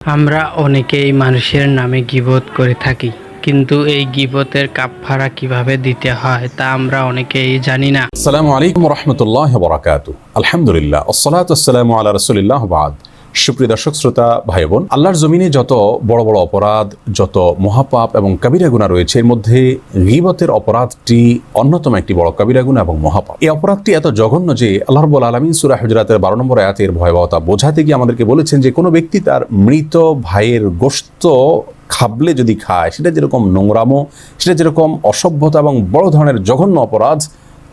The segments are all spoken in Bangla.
আমরা অনেকেই মানুষের নামে গীবত করে থাকি, কিন্তু এই গীবতের কাফফারা কিভাবে দিতে হয় তা আমরা অনেকেই জানি না। আসসালামু আলাইকুম রহমতুল্লাহ বরাকাতু। আলহামদুলিল্লাহ আসসালাতু ওয়াসসালামু আলা রাসূলিল্লাহ বাদ। সুপ্রিয় দর্শক শ্রোতা ভাই বোন, আল্লাহর জমিনে যত বড় বড় অপরাধ, যত মহাপাপ এবং কাবিরা গুনাহ রয়েছে, এর মধ্যে গীবতের অপরাধটি অন্যতম একটি বড় কাবিরা গুনাহ এবং মহাপাপ। এই অপরাধটি এত জঘন্য যে আল্লাহ রাব্বুল আলামিন সূরা হুজুরাতের 12 নম্বর আয়াতের ভয়াবহতা বোঝাতে গিয়ে আমাদেরকে বলেছেন যে কোনো ব্যক্তি তার মৃত ভাইয়ের গোশত খাবলে যদি খায়, সেটা যেরকম নোংরামো, সেটা যেরকম অসভ্যতা এবং বড় ধরনের জঘন্য অপরাধ,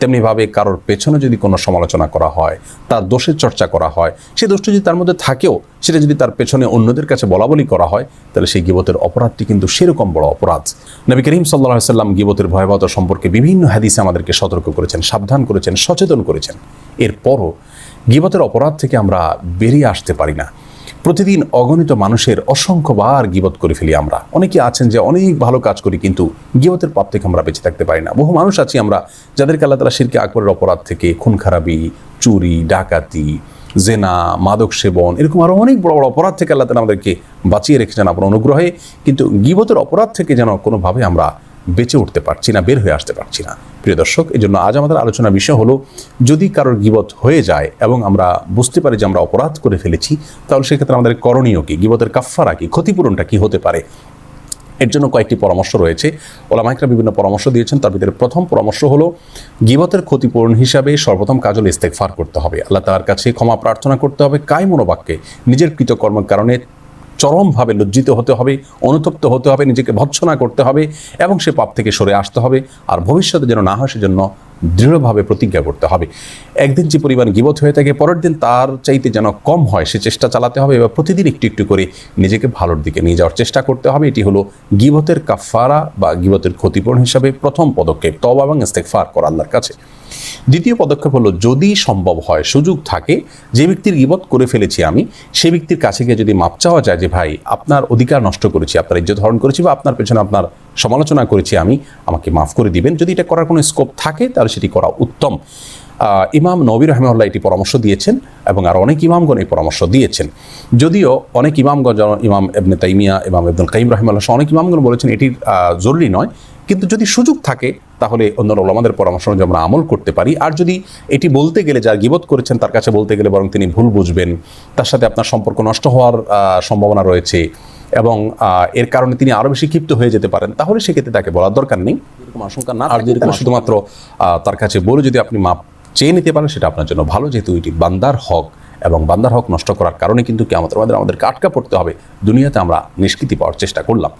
তেমনিভাবে কারোর পেছনে যদি কোনো সমালোচনা করা হয়, তার দোষের চর্চা করা হয়, সেই দোষটি যদি তার মধ্যে থাকেও সেটা যদি তার পেছনে অন্যদের কাছে বলাবলি করা হয়, তাহলে সেই গীবতের অপরাধটি কিন্তু সেরকম বড় অপরাধ। নবী করিম সাল্লাল্লাহু আলাইহি ওয়াসাল্লাম গীবতের ভয়াবহতা সম্পর্কে বিভিন্ন হাদিসে আমাদেরকে সতর্ক করেছেন, সাবধান করেছেন, সচেতন করেছেন। এরপরও গীবতের অপরাধ থেকে আমরা বেরিয়ে আসতে পারি না। প্রতিদিন অগণিত মানুষের অসংখ্যবার গীবত করে ফেলি আমরা। অনেকে আছেন যে অনেক ভালো কাজ করি, কিন্তু গীবতের পাপ থেকে আমরা বেঁচে থাকতে পারি না। বহু মানুষ আছি আমরা যাদেরকে আল্লাহ তাআলা শিরকে আকবরের অপরাধ থেকে, খুন খারাপি, চুরি, ডাকাতি, জেনা, মাদক সেবন, এরকম আরও অনেক বড় বড় অপরাধ থেকে আল্লাহ তাআলা আমাদেরকে বাঁচিয়ে রেখেছেন আপনার অনুগ্রহে, কিন্তু গীবতের অপরাধ থেকে যেন কোনোভাবে আমরা বেঁচে উঠতে পারছি না, বের হয়ে আসতে পারছি না। প্রিয় দর্শক, এই জন্য আজ আমাদের আলোচনার বিষয় হলো, যদি কারোর গীবত হয়ে যায় এবং আমরা বুঝতে পারি যে আমরা অপরাধ করে ফেলেছি, তাহলে সেক্ষেত্রে আমাদের করণীয় কি, গীবতের কাফফারা কি, ক্ষতিপূরণটা কি হতে পারে। এর জন্য কয়েকটি পরামর্শ রয়েছে, ওলামা ইকরাম বিভিন্ন পরামর্শ দিয়েছেন। তার ভিতরে প্রথম পরামর্শ হলো, গীবতের ক্ষতিপূরণ হিসাবে সর্বপ্রথম কাজ হলো ইস্তেগফার করতে হবে, আল্লাহ তাআলার কাছে ক্ষমা প্রার্থনা করতে হবে, কায় মনোবাক্যে নিজের কৃতকর্মের কারণে চরমভাবে লজ্জিত হতে হবে, অনুতপ্ত হতে হবে, নিজেকে ভৎসনা করতে হবে এবং সে পাপ থেকে সরে আসতে হবে। আর ভবিষ্যতে যেন না হয় সেজন্য দৃঢ়ভাবে প্রতিজ্ঞা করতে হবে। একদিন যে পরিমাণ গীবত হয়ে থাকে, পরের দিন তার চাইতে যেন কম হয় সে চেষ্টা চালাতে হবে, এবং প্রতিদিন একটু একটু করে নিজেকে ভালোর দিকে নিয়ে যাওয়ার চেষ্টা করতে হবে। এটি হলো গীবতের কাফফারা বা গীবতের ক্ষতিপূরণ হিসাবে প্রথম পদক্ষেপ, তওবা এবং ইস্তেগফার করা আল্লাহর কাছে। দ্বিতীয় পদক্ষেপ হলো, যদি সম্ভব হয়, সুযোগ থাকে, যে ব্যক্তির গীবত করে ফেলেছি আমি, সেই ব্যক্তির কাছে গিয়ে যদি মাপ চাওয়া যায় যে ভাই, আপনার অধিকার নষ্ট করেছি, আপনার ইজ্জত হরণ করেছি, বা আপনার পেছনে আপনার সমালোচনা করেছি আমি, আমাকে মাফ করে দিবেন। যদি এটা করার কোনো স্কোপ থাকে তাহলে সেটি করা উত্তম। ইমাম নবী রাহিমাহুল্লাহ এটি পরামর্শ দিয়েছেন এবং আর অনেক ইমামগণ এই পরামর্শ দিয়েছেন। যদিও অনেক ইমামগণ, যেমন ইমাম ইবনে তাইমিয়া, ইমাম ইবনুল কাইয়িম রাহিমাহুল্লাহ, অনেক ইমামগণ বলেছেন এটির জরুরি নয়, কিন্তু যদি সুযোগ থাকে তাহলে অন্য ওলামাদের পরামর্শ অনুযায়ী আমরা আমল করতে পারি। আর যদি এটি বলতে গেলে, যার গীবত করেছেন তার কাছে বলতে গেলে বরং তিনি ভুল বুঝবেন, তার সাথে আপনার সম্পর্ক নষ্ট হওয়ার সম্ভাবনা রয়েছে এবং এর কারণে তিনি আরও বেশি ক্ষিপ্ত হয়ে যেতে পারেন, তাহলে সেক্ষেত্রে তাকে বলার দরকার নেই, এরকম আশঙ্কা না। আর যদি শুধুমাত্র তার কাছে বলে যদি আপনি মাপ চেয়ে নিতে পারেন, সেটা আপনার জন্য ভালো, যেহেতু এটি বান্দার হক এবং বান্দার হক নষ্ট করার কারণে কিন্তু আমাদেরকে আটকা পড়তে হবে, দুনিয়াতে আমরা নিষ্কৃতি পাওয়ার চেষ্টা করলাম।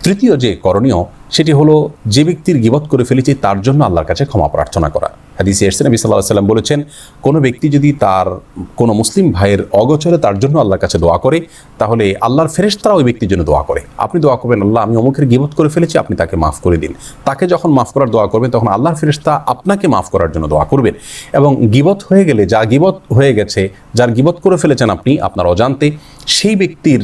তৃতীয় যে করণীয়, সেটি হলো, যে ব্যক্তির গীবত করে ফেলেছে তার জন্য আল্লাহর কাছে ক্ষমা প্রার্থনা করা। হাদিসে এসেছে, নবী সাল্লাল্লাহু আলাইহি ওয়াসাল্লাম বলেছেন, কোনো ব্যক্তি যদি তার কোনো মুসলিম ভাইয়ের অগোচরে তার জন্য আল্লাহর কাছে দোয়া করে, তাহলে আল্লাহর ফেরেশতারা ওই ব্যক্তির জন্য দোয়া করে। আপনি দোয়া করবেন, আল্লাহ, আমি অমুকের গীবত করে ফেলেছি, আপনি তাকে মাফ করে দিন। তাকে যখন মাফ করার দোয়া করবেন, তখন আল্লাহর ফেরেশতা আপনাকে মাফ করার জন্য দোয়া করবেন। এবং গীবত হয়ে গেলে, যা গীবত হয়ে গেছে, যার গীবত করে ফেলেছেন আপনি আপনার অজান্তে, সেই ব্যক্তির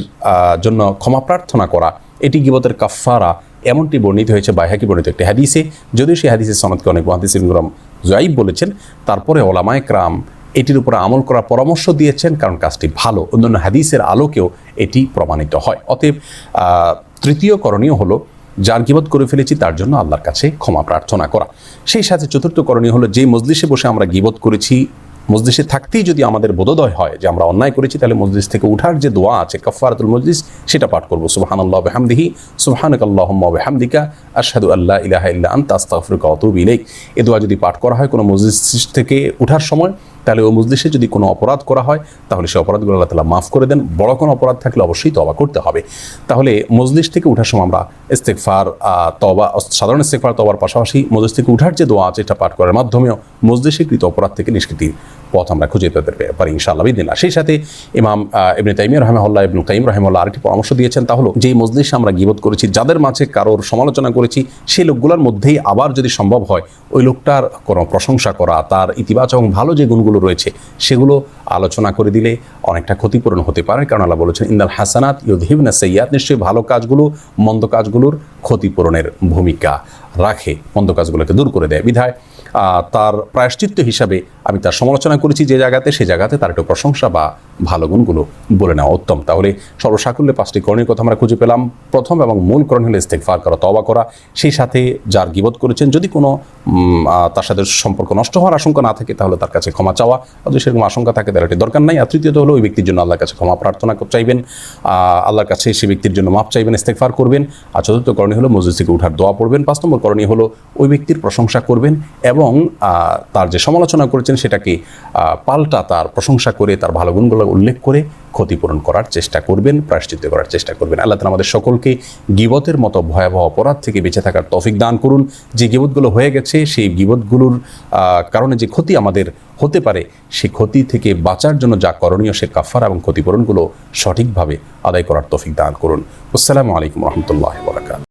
জন্য ক্ষমা প্রার্থনা করা, এটি গীবতের কাফফারা। এমনটি বর্ণিত হয়েছে বাইহাকি বর্ণিত একটি হাদিসে। যদিও সেই হাদিসের সনদকে অনেক মুহাদ্দিসিন কিরাম যায়িফ বলেছেন, তারপরে ওলামায়ে কেরাম এটির উপরে আমল করার পরামর্শ দিয়েছেন, কারণ কাজটি ভালো, অন্যান্য হাদিসের আলোকেও এটি প্রমাণিত হয়। অতএব তৃতীয় করণীয় হলো, যার গীবত করে ফেলেছি তার জন্য আল্লাহর কাছে ক্ষমা প্রার্থনা করা। সেই সাথে চতুর্থ করণীয় হলো, যে মজলিসে বসে আমরা গীবত করেছি, মজলিসে থাকতেই যদি আমাদের বোধোদয় হয় যে আমরা অন্যায় করেছি, তাহলে মজলিস থেকে উঠার যে দোয়া আছে, কাফফারাতুল মজলিস, সেটা পাঠ করব। সুবহানাল্লাহি ওয়া বিহামদিহি, সুবহানাকাল্লাহুম্মা ওয়া বিহামদিকা, আশহাদু আল্লা ইলাহা ইল্লা আনতা, আস্তাগফিরুকা ওয়া আতুবু ইলাইক। এই দোয়া যদি পাঠ করা হয় কোনো মজলিস থেকে উঠার সময়, তাহলে ওই মজলিসে যদি কোনো অপরাধ করা হয়, তাহলে সেই অপরাধগুলো আল্লাহ তাআলা মাফ করে দেন। বড় কোনো অপরাধ থাকলে অবশ্যই তওবা করতে হবে। তাহলে মজলিস থেকে উঠার সময় আমরা ইস্তেগফার, তওবা, সাধারণ ইস্তেগফার তওবার পাশাপাশি মজলিস থেকে উঠার যে দোয়া আছে, এটা পাঠ করার মাধ্যমেও মজলিসে কৃত অপরাধ থেকে নিষ্কৃতির পথ আমরা খুঁজে পেতে পারি ইনশাআল্লাহ বিদিনিল্লাহ। সেই সাথে ইমাম ইবনে তাইমিয়া রাহিমাহুল্লাহ, ইবনুল কাইয়িম রাহিমাহুল্লাহ আরেকটি পরামর্শ দিয়েছেন, তা হলো, যেই মজলিসে আমরা গীবত করেছি, যাদের মাঝে কারোর সমালোচনা করেছি, সেই লোকগুলোর মধ্যেই আবার যদি সম্ভব হয় ওই লোকটার কোনো প্রশংসা করা, তার ইতিবাচক এবং ভালো যে গুণগুলো রয়েছে সেগুলো আলোচনা করে দিলে অনেকটা ক্ষতিপূরণ হতে পারে। কারণ আল্লাহ বলেছেন, ইন্নাল হাসানাত ইউযহিবনা সাইয়্যাত, নিশ্চয়ই ভালো কাজগুলো মন্দ কাজগুলোর ক্ষতিপূরণের ভূমিকা রাখে, মন্দ কাজগুলোকে দূর করে দেয়। বিধায় তার প্রায়শ্চিত্ত হিসাবে আমি তার সমালোচনা করেছি যে জায়গাতে, সেই জায়গাতে তার একটু প্রশংসা বা ভালো গুণগুলো বলে নেওয়া উত্তম। তাহলে সর্বসাকুল্যে 5টি করণীয় কথা আমরা খুঁজে পেলাম। প্রথম এবং মূল করণ হলো ইস্তেগফার করা, তওবা করা। সেই সাথে যার গীবত করেছেন যদি কোনো তার সাথে সম্পর্ক নষ্ট হওয়ার আশঙ্কা না থাকে তাহলে তার কাছে ক্ষমা চাওয়া, যদি সেরকম আশঙ্কা থাকে তাহলে এটি দরকার নাই। আর তৃতীয়ত হলো ওই ব্যক্তির জন্য আল্লাহর কাছে ক্ষমা প্রার্থনা চাইবেন, আল্লাহর কাছে সেই ব্যক্তির জন্য মাপ চাইবেন, ইস্তেগফার করবেন। আর চতুর্থ করণীয় হলো মসজিদ থেকে উঠার দোয়া পড়বেন। 5 নম্বর করণীয় হলো ওই ব্যক্তির প্রশংসা করবেন এবং তার যে সমালোচনা করেছেন সেটাকে পাল্টা তার প্রশংসা করে তার ভালো গুণগুলো উল্লেখ করে ক্ষতিপূরণ করার চেষ্টা করবেন, প্রায়শ্চিত্ত করার চেষ্টা করবেন। আল্লাহ তাআলা আমাদের সকলকে গীবতের মতো ভয়াবহ অপরাধ থেকে বেঁচে থাকার তৌফিক দান করুন। যে গীবতগুলো হয়ে গেছে সেই গীবতগুলোর কারণে যে ক্ষতি আমাদের হতে পারে, সেই ক্ষতি থেকে বাঁচার জন্য যা করণীয় সে কাফারা এবং ক্ষতিপূরণগুলো সঠিকভাবে আদায় করার তৌফিক দান করুন। আসসালামু আলাইকুম ওয়া রাহমাতুল্লাহি ওয়া বারাকাতুহু।